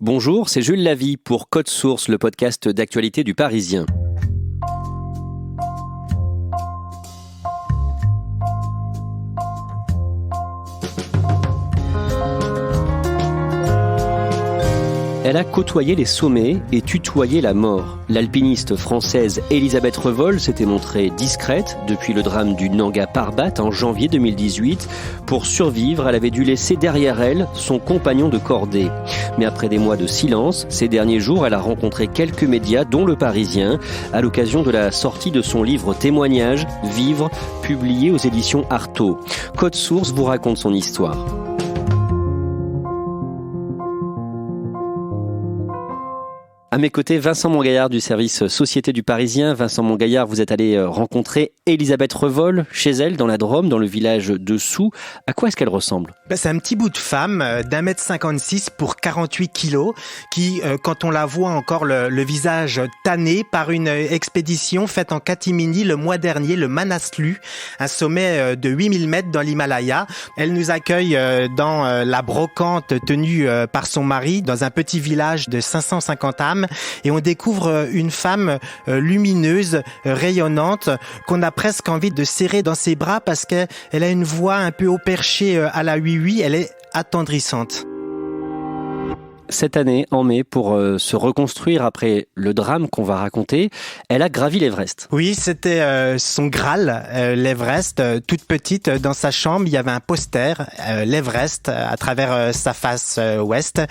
Bonjour, c'est Jules Lavie pour Code Source, le podcast d'actualité du Parisien. Elle a côtoyé les sommets et tutoyé la mort. L'alpiniste française Elisabeth Revol s'était montrée discrète depuis le drame du Nanga Parbat en janvier 2018. Pour survivre, elle avait dû laisser derrière elle son compagnon de cordée. Mais après des mois de silence, ces derniers jours, elle a rencontré quelques médias, dont Le Parisien, à l'occasion de la sortie de son livre Témoignages, Vivre, publié aux éditions Artaud. Code Source vous raconte son histoire. À mes côtés, Vincent Mongaillard du service Société du Parisien. Vincent Mongaillard, vous êtes allé rencontrer Elisabeth Revol chez elle, dans la Drôme, dans le village de Soux. À quoi est-ce qu'elle ressemble ? C'est un petit bout de femme d'1m56 pour 48 kilos qui, quand on la voit encore le visage tanné par une expédition faite en catimini le mois dernier, le Manaslu, un sommet de 8000 mètres dans l'Himalaya. Elle nous accueille dans la brocante tenue par son mari dans un petit village de 550 âmes. Et on découvre une femme lumineuse, rayonnante, qu'on a presque envie de serrer dans ses bras parce qu'elle a une voix un peu haut perché à la oui-oui, elle est attendrissante. Cette année, en mai, pour se reconstruire après le drame qu'on va raconter, elle a gravi l'Everest. Oui, c'était son Graal, l'Everest. Toute petite, dans sa chambre, il y avait un poster, l'Everest, à travers sa face ouest.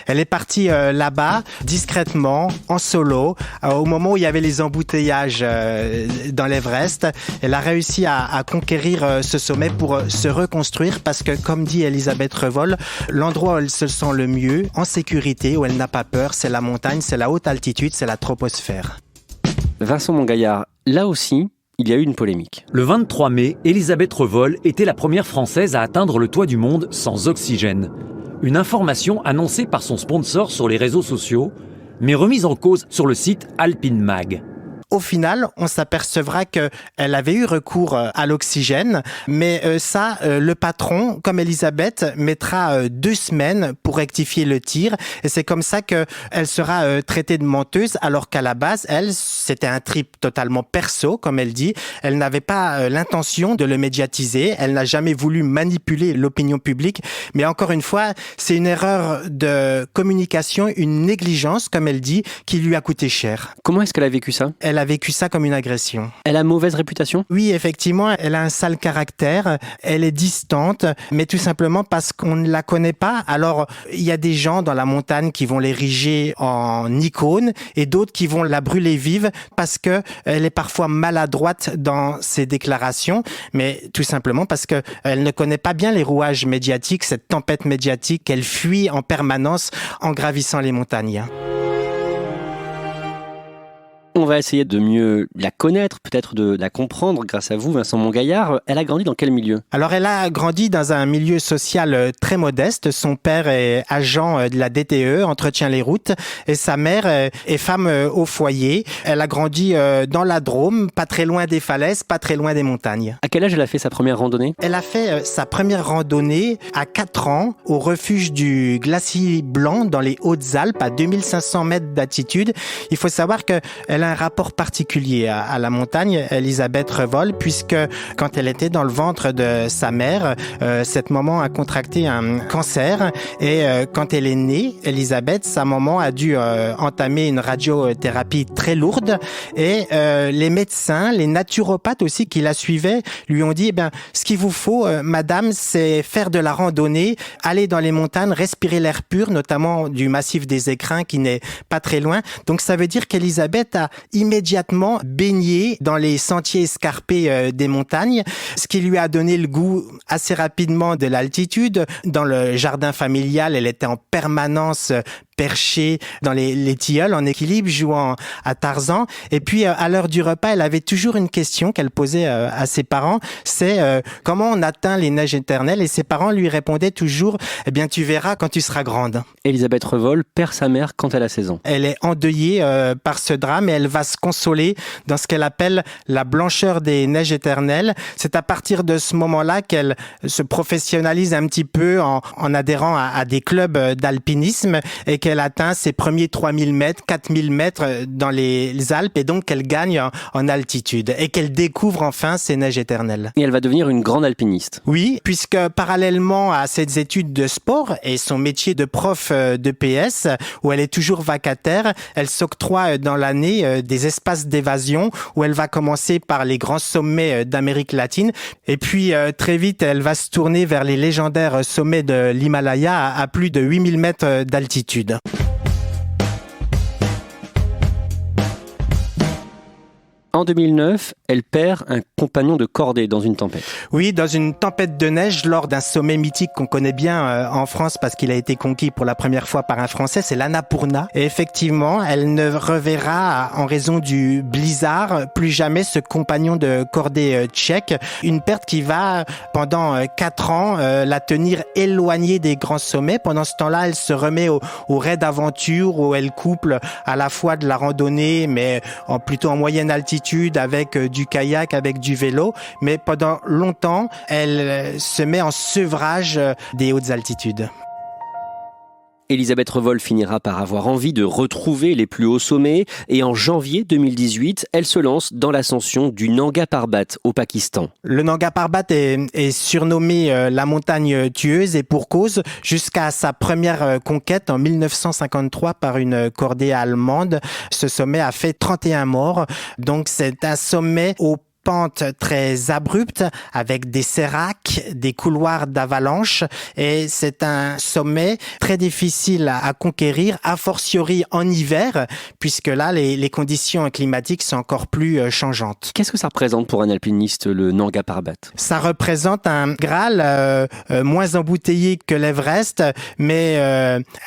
Elle est partie là-bas, discrètement, en solo, au moment où il y avait les embouteillages dans l'Everest. Elle a réussi à conquérir ce sommet pour se reconstruire parce que, comme dit Elisabeth Revol, l'endroit où elle se sent le mieux, en sécurité, où elle n'a pas peur, c'est la montagne, c'est la haute altitude, c'est la troposphère. Vincent Mongaillard, là aussi, il y a eu une polémique. Le 23 mai, Elisabeth Revol était la première Française à atteindre le toit du monde sans oxygène. Une information annoncée par son sponsor sur les réseaux sociaux, mais remise en cause sur le site Alpine Mag. Au final, on s'apercevra qu'elle avait eu recours à l'oxygène, mais le patron, comme Elisabeth, mettra 2 semaines pour rectifier le tir. Et c'est comme ça qu'elle sera traitée de menteuse, alors qu'à la base, elle, c'était un trip totalement perso, comme elle dit. Elle n'avait pas l'intention de le médiatiser. Elle n'a jamais voulu manipuler l'opinion publique. Mais encore une fois, c'est une erreur de communication, une négligence, comme elle dit, qui lui a coûté cher. Comment est-ce qu'elle a vécu ça ? Elle a vécu ça comme une agression. Elle a mauvaise réputation ? Oui, effectivement, elle a un sale caractère, elle est distante, mais tout simplement parce qu'on ne la connaît pas. Alors, il y a des gens dans la montagne qui vont l'ériger en icône et d'autres qui vont la brûler vive parce que elle est parfois maladroite dans ses déclarations, mais tout simplement parce que elle ne connaît pas bien les rouages médiatiques, cette tempête médiatique qu'elle fuit en permanence en gravissant les montagnes. On va essayer de mieux la connaître, peut-être de la comprendre grâce à vous, Vincent Mongaillard. Elle a grandi dans quel milieu ? Alors, elle a grandi dans un milieu social très modeste. Son père est agent de la DTE, entretient les routes, et sa mère est femme au foyer. Elle a grandi dans la Drôme, pas très loin des falaises, pas très loin des montagnes. À quel âge elle a fait sa première randonnée ? Elle a fait sa première randonnée à 4 ans au refuge du Glacier Blanc dans les Hautes-Alpes à 2500 mètres d'altitude. Il faut savoir qu'elle a un rapport particulier à la montagne, Elisabeth Revol, puisque quand elle était dans le ventre de sa mère, cette maman a contracté un cancer et quand elle est née, Elisabeth, sa maman a dû entamer une radiothérapie très lourde et les médecins, les naturopathes aussi qui la suivaient lui ont dit ce qu'il vous faut, madame, c'est faire de la randonnée, aller dans les montagnes, respirer l'air pur, notamment du massif des Écrins qui n'est pas très loin. Donc ça veut dire qu'Elisabeth a immédiatement baigné dans les sentiers escarpés des montagnes, ce qui lui a donné le goût assez rapidement de l'altitude. Dans le jardin familial, elle était en permanence perchée dans les tilleuls en équilibre, jouant à Tarzan. Et puis, à l'heure du repas, elle avait toujours une question qu'elle posait à ses parents, c'est comment on atteint les neiges éternelles ? Et ses parents lui répondaient toujours, tu verras quand tu seras grande. Elisabeth Revol perd sa mère quand elle a 16 ans. Elle est endeuillée par ce drame et elle va se consoler dans ce qu'elle appelle la blancheur des neiges éternelles. C'est à partir de ce moment-là qu'elle se professionnalise un petit peu en adhérant à des clubs d'alpinisme et qu'elle atteint ses premiers 3000 mètres, 4000 mètres dans les Alpes et donc qu'elle gagne en altitude et qu'elle découvre enfin ces neiges éternelles. Et elle va devenir une grande alpiniste. Oui, puisque parallèlement à ses études de sport et son métier de prof de PS, où elle est toujours vacataire, elle s'octroie dans l'année des espaces d'évasion où elle va commencer par les grands sommets d'Amérique latine et puis très vite elle va se tourner vers les légendaires sommets de l'Himalaya à plus de 8000 mètres d'altitude. En 2009, elle perd un compagnon de cordée dans une tempête. Oui, dans une tempête de neige lors d'un sommet mythique qu'on connaît bien en France parce qu'il a été conquis pour la première fois par un Français, c'est l'Annapurna. Et effectivement, elle ne reverra en raison du blizzard plus jamais ce compagnon de cordée tchèque. Une perte qui va pendant 4 ans la tenir éloignée des grands sommets. Pendant ce temps-là, elle se remet au raid aventure où elle couple à la fois de la randonnée mais plutôt en moyenne altitude avec du kayak, avec du vélo, mais pendant longtemps, elle se met en sevrage des hautes altitudes. Elisabeth Revol finira par avoir envie de retrouver les plus hauts sommets et en janvier 2018, elle se lance dans l'ascension du Nanga Parbat au Pakistan. Le Nanga Parbat est surnommé la montagne tueuse et pour cause, jusqu'à sa première conquête en 1953 par une cordée allemande, ce sommet a fait 31 morts. Donc c'est un sommet au pente très abrupte avec des séracs, des couloirs d'avalanche et c'est un sommet très difficile à conquérir, a fortiori en hiver puisque là les conditions climatiques sont encore plus changeantes. Qu'est-ce que ça représente pour un alpiniste, le Nanga Parbat ? Ça représente un Graal moins embouteillé que l'Everest, mais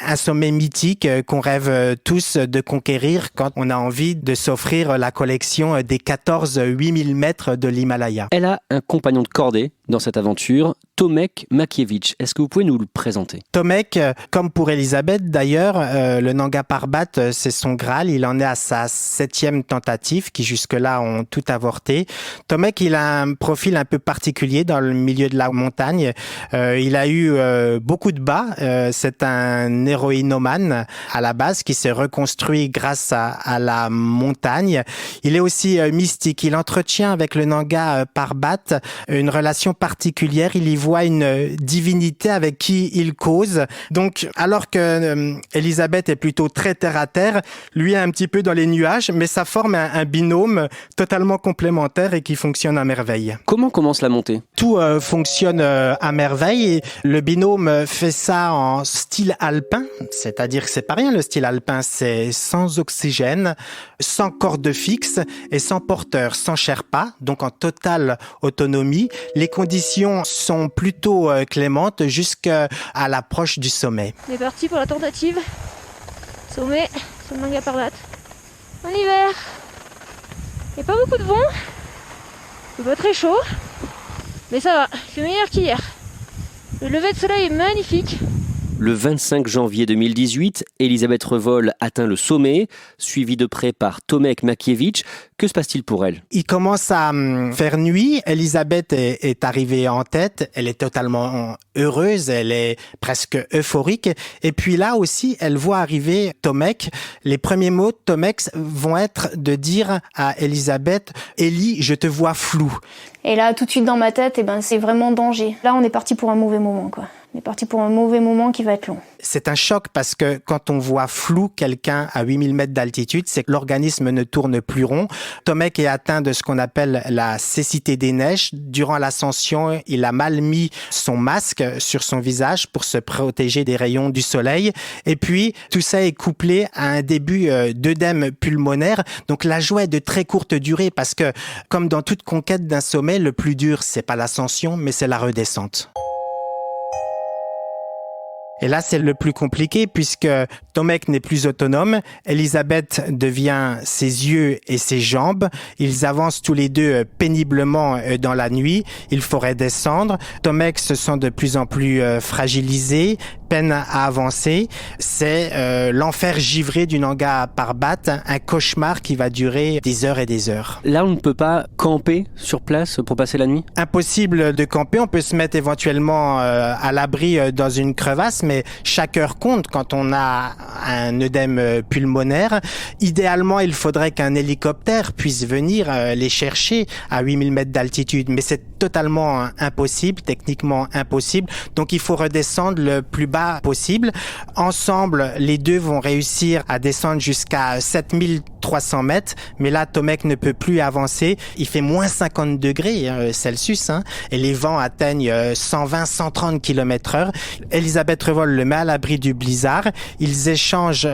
un sommet mythique qu'on rêve tous de conquérir quand on a envie de s'offrir la collection des 14-8000 mètres de l'Himalaya. Elle a un compagnon de cordée dans cette aventure, Tomek Makievich. Est-ce que vous pouvez nous le présenter ? Tomek, comme pour Elisabeth d'ailleurs, le Nanga Parbat, c'est son Graal. Il en est à sa 7e tentative, qui jusque-là ont tout avorté. Tomek, il a un profil un peu particulier dans le milieu de la montagne. Il a eu beaucoup de bas. C'est un héroïnomane à la base qui s'est reconstruit grâce à la montagne. Il est aussi mystique. Il entretient avec le Nanga Parbat une relation particulière. Il y voit une divinité avec qui il cause. Donc, alors que Elisabeth est plutôt très terre à terre, lui est un petit peu dans les nuages, mais ça forme un binôme totalement complémentaire et qui fonctionne à merveille. Comment commence la montée ? Tout fonctionne à merveille et le binôme fait ça en style alpin, c'est-à-dire que c'est pas rien le style alpin, c'est sans oxygène, sans corde fixe et sans porteur, sans Sherpa, donc en totale autonomie. Les conditions sont plutôt clémentes jusqu'à l'approche du sommet. On est parti pour la tentative. Sommet sur le Nanga Parbat. En hiver. Il n'y a pas beaucoup de vent. Il fait pas très chaud. Mais ça va, il fait meilleur qu'hier. Le lever de soleil est magnifique. Le 25 janvier 2018, Elisabeth Revol atteint le sommet, suivie de près par Tomek Makievich. Que se passe-t-il pour elle ? Il commence à faire nuit. Elisabeth est arrivée en tête. Elle est totalement heureuse. Elle est presque euphorique. Et puis là aussi, elle voit arriver Tomek. Les premiers mots de Tomek vont être de dire à Elisabeth, « Elie, je te vois flou ». Et là, tout de suite dans ma tête, c'est vraiment danger. Là, on est parti pour un mauvais moment, quoi. On est parti pour un mauvais moment qui va être long. C'est un choc parce que quand on voit flou quelqu'un à 8000 mètres d'altitude, c'est que l'organisme ne tourne plus rond. Tomek est atteint de ce qu'on appelle la cécité des neiges. Durant l'ascension, il a mal mis son masque sur son visage pour se protéger des rayons du soleil. Et puis, tout ça est couplé à un début d'œdème pulmonaire. Donc, la joie est de très courte durée parce que, comme dans toute conquête d'un sommet, le plus dur, c'est pas l'ascension, mais c'est la redescente. Et là, c'est le plus compliqué puisque Tomek n'est plus autonome. Elisabeth devient ses yeux et ses jambes. Ils avancent tous les deux péniblement dans la nuit. Il faut redescendre. Tomek se sent de plus en plus fragilisé, peine à avancer. C'est l'enfer givré du Nanga Parbat, un cauchemar qui va durer des heures et des heures. Là, on ne peut pas camper sur place pour passer la nuit? Impossible de camper, on peut se mettre éventuellement à l'abri dans une crevasse, mais chaque heure compte quand on a un œdème pulmonaire. Idéalement, il faudrait qu'un hélicoptère puisse venir les chercher à 8000 mètres d'altitude, mais c'est totalement impossible, techniquement impossible, donc il faut redescendre le plus bas possible. Ensemble, les deux vont réussir à descendre jusqu'à 7300 mètres, mais là, Tomek ne peut plus avancer. Il fait moins 50 degrés Celsius, et les vents atteignent 120-130 km/h. Elisabeth Revol le met à l'abri du blizzard. Ils échangent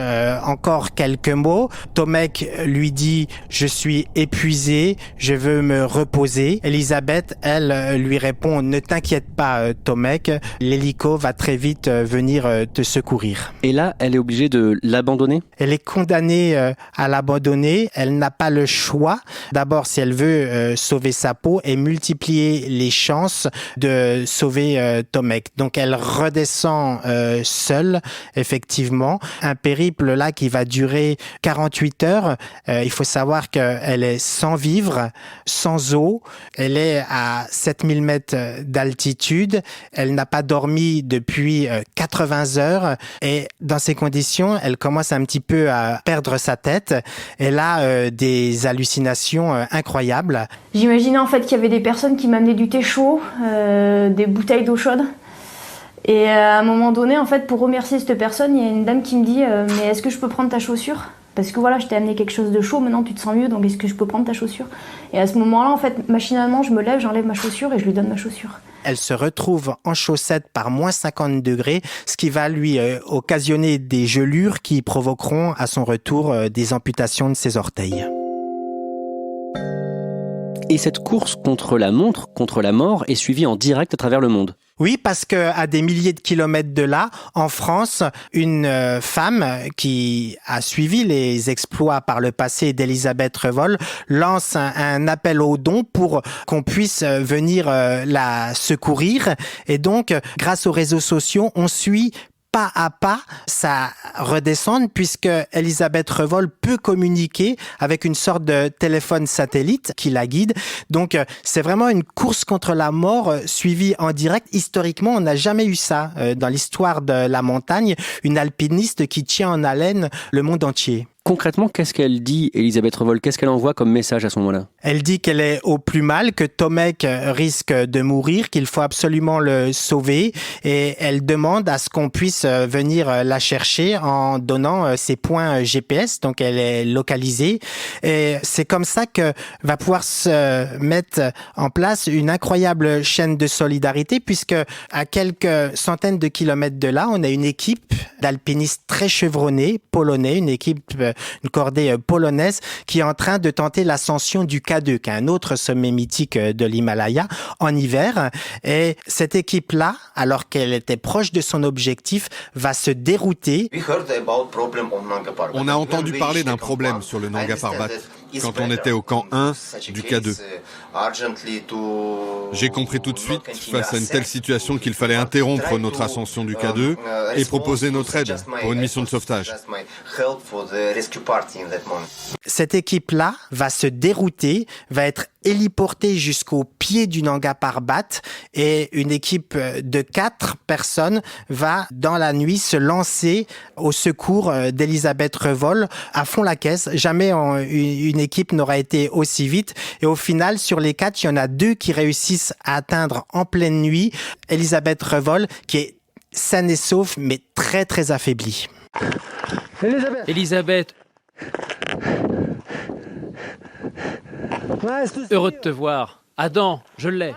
encore quelques mots. Tomek lui dit « Je suis épuisé, je veux me reposer ». Elisabeth, elle, lui répond « Ne t'inquiète pas, Tomek, l'hélico va très vite venir te secourir ». Et là, elle est obligée de l'abandonner? Elle est condamnée à l'abandonner. Elle n'a pas le choix. D'abord, si elle veut sauver sa peau et multiplier les chances de sauver Tomek. Donc, elle redescend seule, effectivement. Un périple là qui va durer 48 heures. Il faut savoir qu'elle est sans vivre, sans eau. Elle est à 7000 mètres d'altitude. Elle n'a pas dormi depuis 80 heures. Et dans ces conditions, elle commence un petit peu à perdre sa tête. Elle a des hallucinations incroyables. J'imaginais en fait qu'il y avait des personnes qui m'amenaient du thé chaud, des bouteilles d'eau chaude. Et à un moment donné, en fait, pour remercier cette personne, il y a une dame qui me dit « Mais est-ce que je peux prendre ta chaussure ? Parce que voilà, je t'ai amené quelque chose de chaud, maintenant tu te sens mieux, donc est-ce que je peux prendre ta chaussure ?» Et à ce moment-là, en fait, machinalement, je me lève, j'enlève ma chaussure et je lui donne ma chaussure. Elle se retrouve en chaussettes par moins 50 degrés, ce qui va lui occasionner des gelures qui provoqueront à son retour des amputations de ses orteils. Et cette course contre la montre, contre la mort, est suivie en direct à travers le monde. Oui, parce que à des milliers de kilomètres de là, en France, une femme qui a suivi les exploits par le passé d'Elisabeth Revol lance un appel aux dons pour qu'on puisse venir la secourir. Et donc, grâce aux réseaux sociaux, on suit pas à pas sa redescente, puisque Elisabeth Revol peut communiquer avec une sorte de téléphone satellite qui la guide. Donc, c'est vraiment une course contre la mort suivie en direct. Historiquement, on n'a jamais eu ça dans l'histoire de la montagne, une alpiniste qui tient en haleine le monde entier. Concrètement, qu'est-ce qu'elle dit, Elisabeth Revol? Qu'est-ce qu'elle envoie comme message à ce moment-là? Elle dit qu'elle est au plus mal, que Tomek risque de mourir, qu'il faut absolument le sauver, et elle demande à ce qu'on puisse venir la chercher en donnant ses points GPS, donc elle est localisée. Et c'est comme ça que va pouvoir se mettre en place une incroyable chaîne de solidarité, puisque à quelques centaines de kilomètres de là, on a une équipe d'alpinistes très chevronnés, polonais, une cordée polonaise qui est en train de tenter l'ascension du K2, qui est un autre sommet mythique de l'Himalaya, en hiver. Et cette équipe-là, alors qu'elle était proche de son objectif, va se dérouter. On a entendu parler d'un problème sur le Nanga Parbat quand on était au camp 1 du K2. J'ai compris tout de suite, face à une telle situation, qu'il fallait interrompre notre ascension du K2 et proposer notre aide pour une mission de sauvetage. Cette équipe-là va se dérouter, va être héliportée jusqu'au pied du Nanga Parbat, et une équipe de 4 personnes va, dans la nuit, se lancer au secours d'Elisabeth Revol à fond la caisse. Jamais une équipe n'aura été aussi vite. Et au final, sur les 4, il y en a 2 qui réussissent à atteindre en pleine nuit Elisabeth Revol, qui est saine et sauve, mais très très affaiblie. Elisabeth, heureux de te voir. Adam, je l'ai.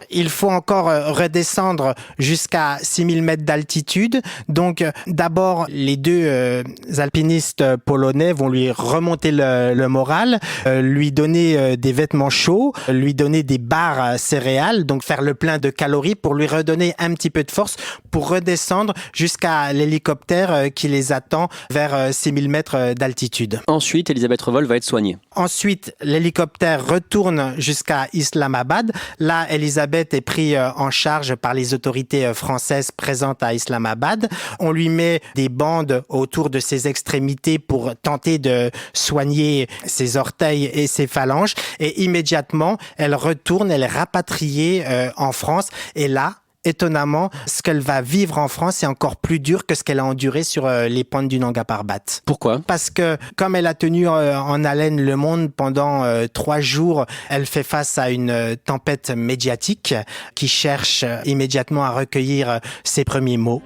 Il faut encore redescendre jusqu'à 6000 mètres d'altitude. Donc, d'abord, les 2 alpinistes polonais vont lui remonter le moral, lui donner des vêtements chauds, lui donner des barres céréales, donc faire le plein de calories pour lui redonner un petit peu de force pour redescendre jusqu'à l'hélicoptère qui les attend vers 6000 mètres d'altitude. Ensuite, Elisabeth Revol va être soignée. Ensuite, l'hélicoptère retourne jusqu'à Islamabad. Là, Elisabeth diabète est pris en charge par les autorités françaises présentes à Islamabad. On lui met des bandes autour de ses extrémités pour tenter de soigner ses orteils et ses phalanges. Et immédiatement, elle est rapatriée en France. Et là, étonnamment, ce qu'elle va vivre en France est encore plus dur que ce qu'elle a enduré sur les pentes du Nanga Parbat. Pourquoi ? Parce que comme elle a tenu en haleine le monde pendant 3 jours, elle fait face à une tempête médiatique qui cherche immédiatement à recueillir ses premiers mots.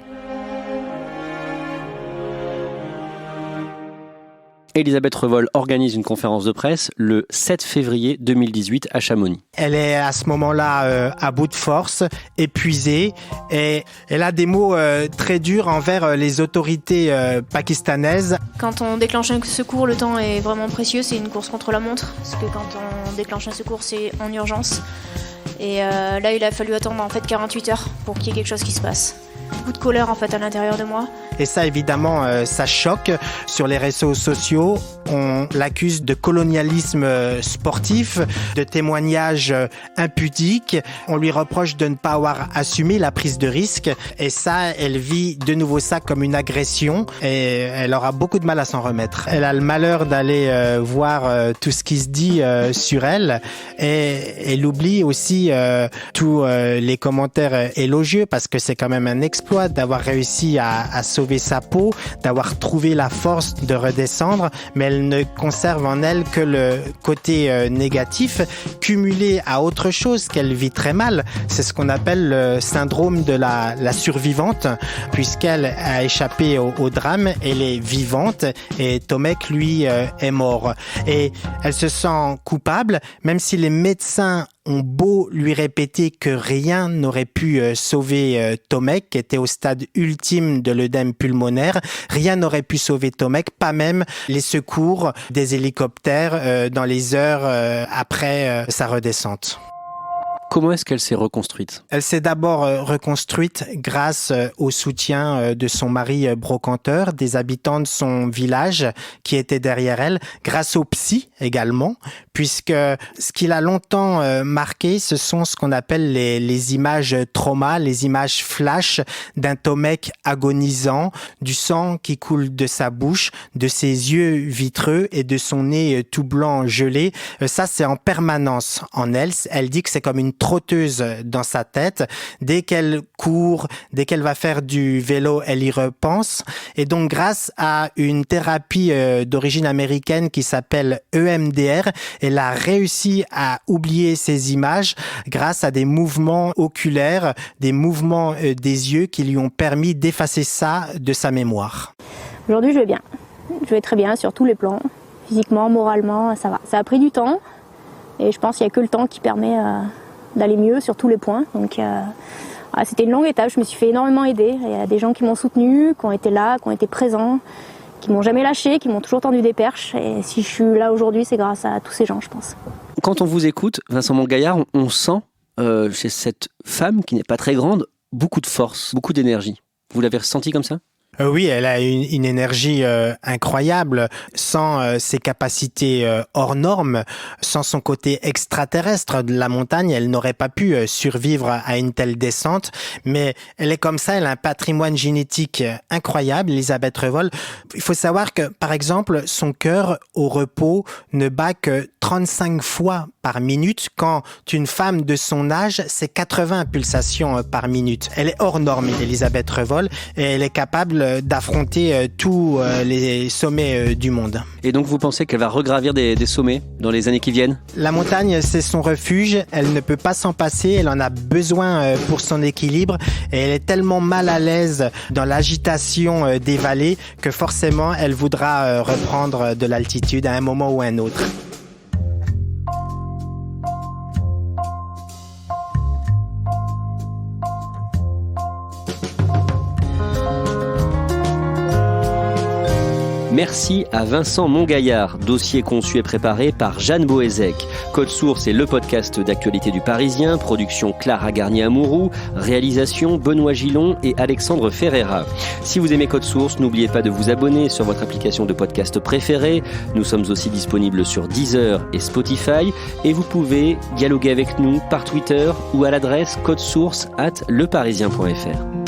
Elisabeth Revol organise une conférence de presse le 7 février 2018 à Chamonix. Elle est à ce moment-là à bout de force, épuisée, et elle a des mots très durs envers les autorités pakistanaises. Quand on déclenche un secours, le temps est vraiment précieux, c'est une course contre la montre, parce que quand on déclenche un secours, c'est en urgence. Et là, il a fallu attendre en fait 48 heures pour qu'il y ait quelque chose qui se passe. Beaucoup de colère en fait à l'intérieur de moi. Et ça, évidemment, ça choque. Sur les réseaux sociaux, on l'accuse de colonialisme sportif, de témoignages impudiques. On lui reproche de ne pas avoir assumé la prise de risque. Et ça, elle vit de nouveau ça comme une agression. Et elle aura beaucoup de mal à s'en remettre. Elle a le malheur d'aller voir tout ce qui se dit sur elle. Et elle oublie aussi tous les commentaires élogieux, parce que c'est quand même un exploit d'avoir réussi à sauver sa peau, d'avoir trouvé la force de redescendre, mais elle ne conserve en elle que le côté négatif, cumulé à autre chose qu'elle vit très mal. C'est ce qu'on appelle le syndrome de la survivante, puisqu'elle a échappé au drame, elle est vivante, et Tomek, lui, est mort. Et elle se sent coupable, même si les médecins ont beau lui répéter que rien n'aurait pu sauver Tomek, qui était au stade ultime de l'œdème pulmonaire. Rien n'aurait pu sauver Tomek, pas même les secours des hélicoptères dans les heures après sa redescente. Comment est-ce qu'elle s'est reconstruite ? Elle s'est d'abord reconstruite grâce au soutien de son mari brocanteur, des habitants de son village qui étaient derrière elle, grâce au psy également, puisque ce qui l'a longtemps marqué, ce sont ce qu'on appelle les images trauma, les images flash d'un Tomek agonisant, du sang qui coule de sa bouche, de ses yeux vitreux et de son nez tout blanc gelé. Ça, c'est en permanence en elle. Elle dit que c'est comme une trotteuse dans sa tête. Dès qu'elle court, dès qu'elle va faire du vélo, elle y repense. Et donc, grâce à une thérapie d'origine américaine qui s'appelle EMDR, elle a réussi à oublier ces images grâce à des mouvements oculaires, des mouvements des yeux qui lui ont permis d'effacer ça de sa mémoire. Aujourd'hui, je vais bien. Je vais très bien sur tous les plans. Physiquement, moralement, ça va. Ça a pris du temps. Et je pense qu'il n'y a que le temps qui permet d'aller mieux sur tous les points. Donc c'était une longue étape, je me suis fait énormément aider. Il y a des gens qui m'ont soutenu, qui ont été là, qui ont été présents, qui m'ont jamais lâché, qui m'ont toujours tendu des perches. Et si je suis là aujourd'hui, c'est grâce à tous ces gens, je pense. Quand on vous écoute, Vincent Montgaillard, on sent chez cette femme qui n'est pas très grande, beaucoup de force, beaucoup d'énergie. Vous l'avez ressenti comme ça ? Oui, elle a une énergie incroyable. Sans ses capacités hors normes, sans son côté extraterrestre de la montagne, elle n'aurait pas pu survivre à une telle descente. Mais elle est comme ça, elle a un patrimoine génétique incroyable, Elisabeth Revol. Il faut savoir que, par exemple, son cœur au repos ne bat que 35 fois par minute, quand une femme de son âge, c'est 80 pulsations par minute. Elle est hors norme, Elisabeth Revol, et elle est capable d'affronter tous les sommets du monde. Et donc vous pensez qu'elle va regravir des sommets dans les années qui viennent ? La montagne, c'est son refuge, elle ne peut pas s'en passer, elle en a besoin pour son équilibre, et elle est tellement mal à l'aise dans l'agitation des vallées que forcément elle voudra reprendre de l'altitude à un moment ou à un autre. Merci à Vincent Montgaillard, dossier conçu et préparé par Jeanne Boézek. Code Source est le podcast d'actualité du Parisien, production Clara Garnier-Amouroux, réalisation Benoît Gillon et Alexandre Ferreira. Si vous aimez Code Source, n'oubliez pas de vous abonner sur votre application de podcast préférée. Nous sommes aussi disponibles sur Deezer et Spotify et vous pouvez dialoguer avec nous par Twitter ou à l'adresse codesource@leparisien.fr.